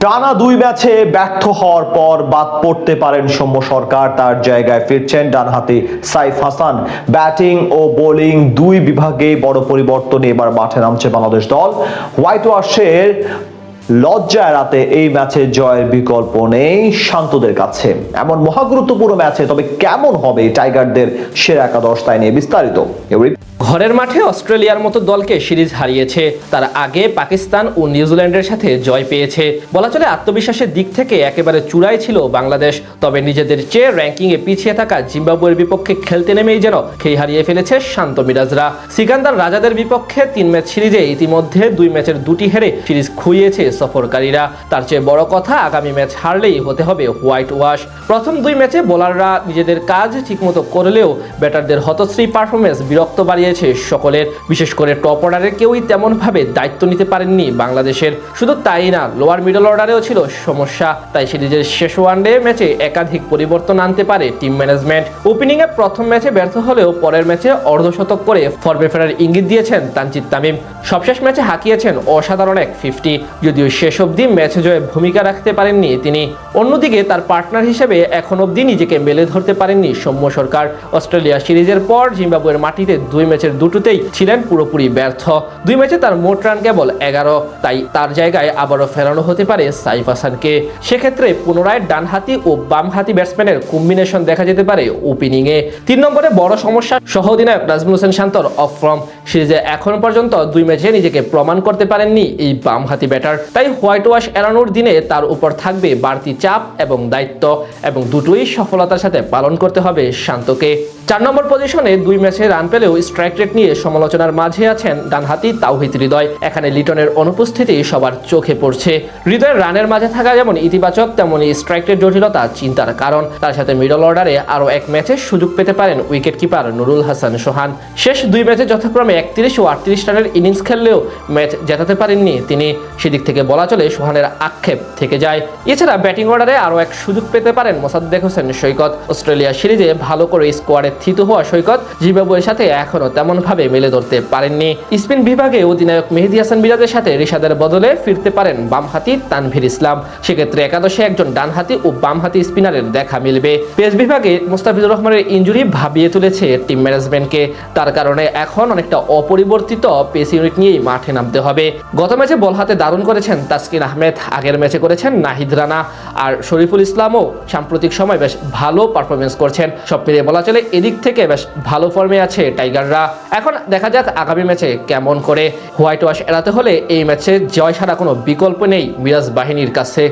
টানা 2 ম্যাচে ব্যর্থ হওয়ার পর বাদ পড়তে পারেন সৌম্য সরকার। তার জায়গায় ফিরছেন ডানহাতি সাইফ হাসান। ব্যাটিং ও বোলিং দুই বিভাগে বড় পরিবর্তনে এবার মাঠে নামছে বাংলাদেশ দল। হোয়াইট ওয়াশের লজ্জা এড়াতে এই ম্যাচে জয়ের বিকল্প নেই শান্তদের কাছে। এমন মহাগুরুত্বপূর্ণ ম্যাচে তবে কেমন হবে টাইগারদের সেরা একাদশ, তাই নিয়ে বিস্তারিত। ঘরের মাঠে অস্ট্রেলিয়ার মতো দলকে সিরিজ হারিয়েছে, তার আগে পাকিস্তান ও নিউজিল্যান্ডের সাথে জয় পেয়েছে। বলা চলে আত্মবিশ্বাসের দিক থেকে একেবারে চূড়ায় ছিল বাংলাদেশ। তবে নিজেদের চেয়ে র্যাঙ্কিংয়ে পিছিয়ে থাকা জিম্বাবুয়ের বিপক্ষে খেলতে নেমেই যেন খেই হারিয়ে ফেলেছে শান্ত মিরাজরা। সিকান্দার রাজাদের বিপক্ষে 3 ম্যাচ সিরিজে ইতিমধ্যে 2 ম্যাচের 2টি হেরে সিরিজ খুইয়েছে সফরকারীরা। তার চেয়ে বড় কথা, আগামী ম্যাচ হারলেই হতে হবে হোয়াইট ওয়াশ। প্রথম 2 ম্যাচে বোলাররা নিজেদের কাজ ঠিকমতো করলেও ব্যাটারদের হতশ্রী পারফরমেন্স বিরক্ত বাড়িয়েছে সকলের। বিশেষ করে টপ অর্ডারের কেউই তেমন ভাবে দায়িত্ব নিতে পারেননি বাংলাদেশের। শুধু তাই না, লোয়ার মিডল অর্ডারেও ছিল সমস্যা। তাই সিরিজের শেষ ওয়ানডে ম্যাচে একাধিক পরিবর্তন আনতে পারে টিম ম্যানেজমেন্ট। ওপেনিং এ প্রথম ম্যাচে ব্যর্থ হলেও পরের ম্যাচে অর্ধশতক করে ফর্মে ফেরার ইঙ্গিত দিয়েছেন তানজিদ তামিম। সবশেষ ম্যাচে হাঁকিয়েছেন অসাধারণ এক 50, যদিও শেষ অবধি ম্যাচে জয়ে ভূমিকা রাখতে পারেননি তিনি। অন্যদিকে তার পার্টনার হিসেবে এখন অবধি নিজেকে মেলে ধরতে পারেননি সৌম্য সরকার। অস্ট্রেলিয়া সিরিজের পর জিম্বাবুয়ের মাটিতে 2 ম্যাচের 2টোতেই ছিলেন পুরোপুরি ব্যর্থ। 2 ম্যাচে তার মোট রান কেবল 11। তাই তার জায়গায় আবারও ফেরানো হতে পারে সাইফ হাসানকে। সেক্ষেত্রে পুনরায় ডানহাতি ও বামহাতি ব্যাটসম্যানের কম্বিনেশন দেখা যেতে পারে ওপেনিংয়ে। 3 নম্বরে বড় সমস্যা সহ অধিনায়ক নাজমুল হোসেন শান্তর অফ ফর্ম। সিরিজে এখন পর্যন্ত 2 ম্যাচে নিজেকে প্রমাণ করতে পারেননি এই বামহাতি ব্যাটার। তাই হোয়াইট ওয়াশ এড়ানোর দিনে তার উপর থাকবে বাড়তি চাপ এবং দায়িত্ব, এবং দুটোই সফলতার সাথে পালন করতে হবে শান্তকে। 4 নম্বর পজিশনে 2 ম্যাচে রান পেলেও স্ট্রাইক রেট নিয়ে সমালোচনার মাঝে আছেন ডানহাতি তাওহিদ হৃদয়। এখানে লিটনের অনুপস্থিতি সবার চোখে পড়ছে। হৃদয়ের রানের মাঝে থাকা যেমন ইতিবাচক, তেমনি স্ট্রাইক রেট জটিলতা চিন্তার কারণ। তার সাথে মিডল অর্ডারে আরও 1 ম্যাচে সুযোগ পেতে পারেন উইকেট কিপার নুরুল হাসান সোহান। শেষ 2 ম্যাচে যথাক্রমে 31 ও 38 রানের ইনিংস খেললেও ম্যাচ জেতাতে পারেননি তিনি। সেদিক থেকে বলা চলে সোহানের আক্ষেপ থেকে যায়। এছাড়া ব্যাটিং অর্ডারে আরও 1 সুযোগ পেতে পারেন মোসাদ্দেক হোসেন সৈকত। অস্ট্রেলিয়া সিরিজে ভালো করে স্কোয়াডে থিত হওয়া সৈকত জিম্বাবুয়ের সাথে এখনও তেমন ভাবে মেলে ধরতে পারেননি। স্পিন বিভাগে অধিনায়ক মেহেদী হাসান মিরাজের সাথে রিশাদের বদলে ফিরতে পারেন বামহাতি তানভীর ইসলাম। সেক্ষেত্রে একাদশে একজন ডানহাতি ও বামহাতি স্পিনারের দেখা মিলবে। পেস বিভাগে মুস্তাফিজুর রহমানের ইনজুরি ভাবিয়ে তুলেছে টিম ম্যানেজমেন্টকে। তার কারণে এখন অনেকটা অপরিবর্তিত পেস ইউনিট নিয়েই মাঠে নামতে হবে। গত ম্যাচে বল হাতে দারুণ করেছেন তাসকিন আহমেদ, আগের ম্যাচে করেছেন নাহিদ রানা, আর শরীফুল ইসলামও সাম্প্রতিক সময় বেশ ভালো পারফরমেন্স করছেন। সব মিলিয়ে বলা চলে এদিক থেকে বেশ ভালো ফর্মে আছে টাইগাররা। এখন দেখা যাক আগামী ম্যাচে কেমন করে। হোয়াইট ওয়াশ এড়াতে হলে এই ম্যাচে জয় ছাড়া কোনো বিকল্প নেই মিরাজ বাহিনীর কাছে।